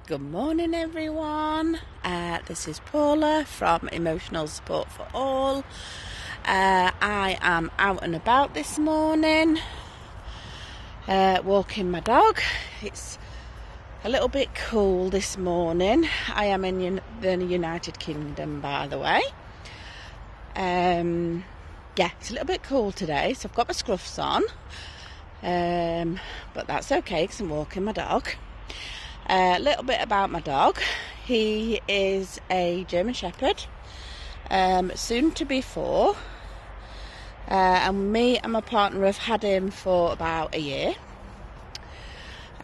Good morning, everyone. This is Paula from Emotional Support for All. I am out and about this morning, walking my dog. It's a little bit cool this morning. I am in the United Kingdom, by the way. It's a little bit cool today, so I've got my scruffs on. But that's okay because I'm walking my dog. A little bit about my dog. He is a German Shepherd, soon to be 4. And me and my partner have had him for about a year.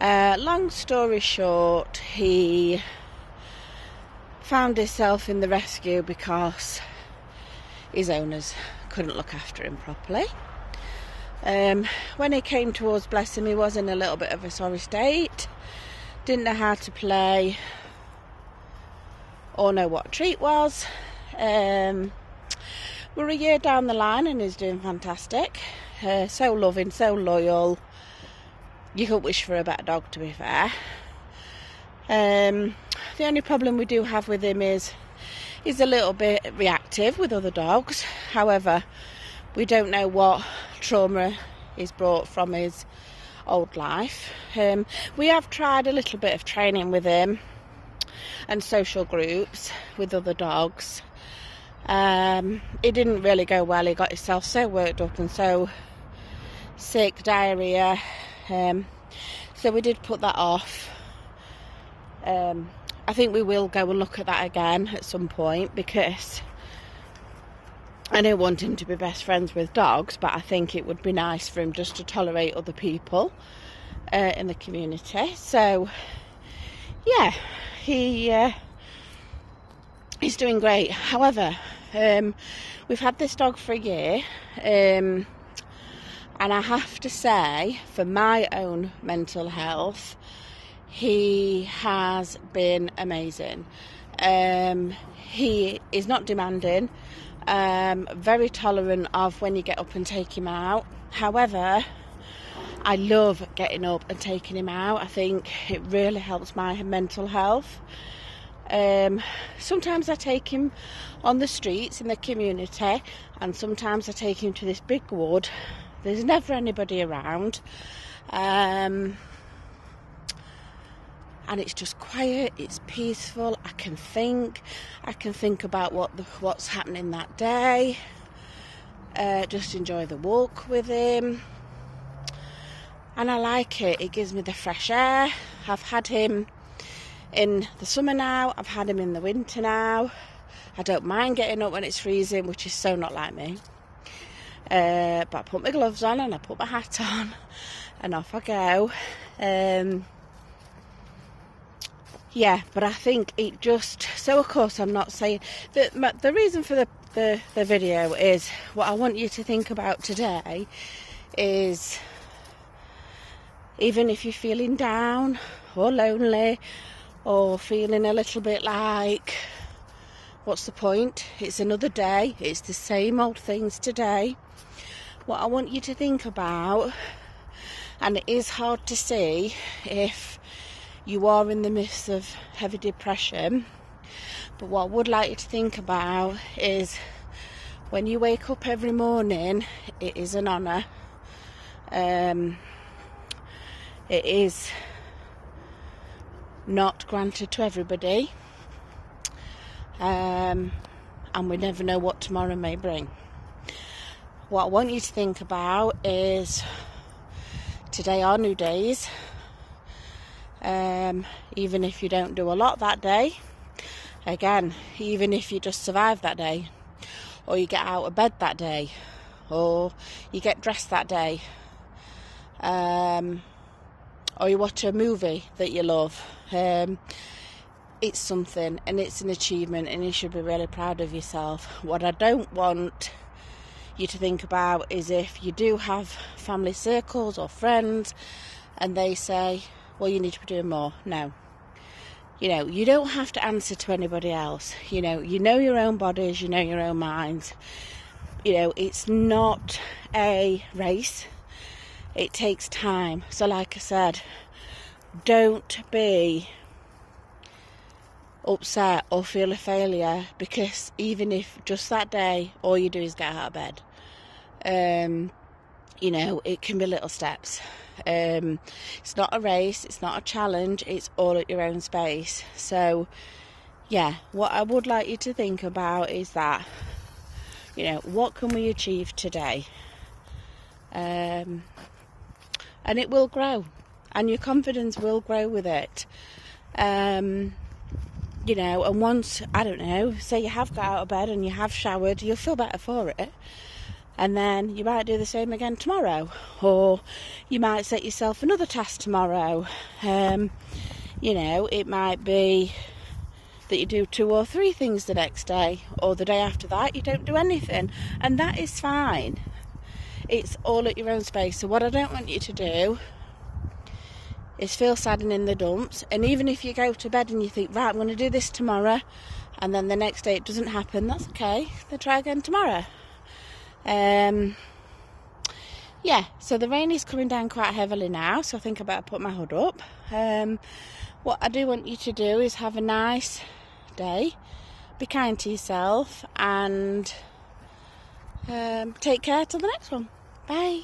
Long story short, he found himself in the rescue because his owners couldn't look after him properly. When he came to us, bless him, he was in a little bit of a sorry state. Didn't know how to play or know what a treat was. We're a year down the line and he's doing fantastic. So loving, so loyal. You couldn't wish for a better dog, to be fair. The only problem we do have with him is he's a little bit reactive with other dogs. However, we don't know what trauma he's brought from his old life. We have tried a little bit of training with him and social groups with other dogs. It didn't really go well. He got himself so worked up and so sick, diarrhea. So we did put that off. I think we will go and look at that again at some point because I don't want him to be best friends with dogs, but I think it would be nice for him just to tolerate other people in the community. So, yeah, he's doing great. However, we've had this dog for a year, and I have to say, for my own mental health, he has been amazing. He is not demanding. Very tolerant of when you get up and take him out. However, I love getting up and taking him out. I think it really helps my mental health. Sometimes I take him on the streets in the community, and sometimes I take him to this big wood. There's never anybody around. And it's just quiet, it's peaceful. I can think about what's happening that day. Just enjoy the walk with him. And I like it. It gives me the fresh air. I've had him in the summer now. I've had him in the winter now. I don't mind getting up when it's freezing, which is so not like me. But I put my gloves on and I put my hat on and off I go. Yeah, but I think it just... So, of course, I'm not saying... The reason for the video is... What I want you to think about today is... Even if you're feeling down or lonely or feeling a little bit like... What's the point? It's another day. It's the same old things today. What I want you to think about... And it is hard to see if... you are in the midst of heavy depression, but what I would like you to think about is when you wake up every morning, it is an honour. It is not granted to everybody, and we never know what tomorrow may bring. What I want you to think about is today are new days. Even if you don't do a lot that day, again, even if you just survive that day, or you get out of bed that day, or you get dressed that day, or you watch a movie that you love, it's something and it's an achievement and you should be really proud of yourself. What I don't want you to think about is if you do have family circles or friends and they say, well, you need to be doing more. No. You don't have to answer to anybody else. You know your own bodies, you know your own minds. It's not a race. It takes time. So like I said, don't be upset or feel a failure, because even if just that day all you do is get out of bed, you know, it can be little steps. It's not a race, it's not a challenge, it's all at your own space. So yeah, what I would like you to think about is that, you know, what can we achieve today? And it will grow, and your confidence will grow with it. You know, and once, I don't know, say you have got out of bed and you have showered, you'll feel better for it. And then you might do the same again tomorrow, or you might set yourself another task tomorrow. You know, it might be that you do 2 or 3 things the next day, or the day after that you don't do anything, and that is fine. It's all at your own space. So what I don't want you to do is feel sad and in the dumps. And even if you go to bed and you think, right, I'm going to do this tomorrow, and then the next day it doesn't happen, that's okay. Then try again tomorrow. Yeah, so the rain is coming down quite heavily now, so I think I better put my hood up. What I do want you to do is have a nice day, be kind to yourself, and take care till the next one. Bye.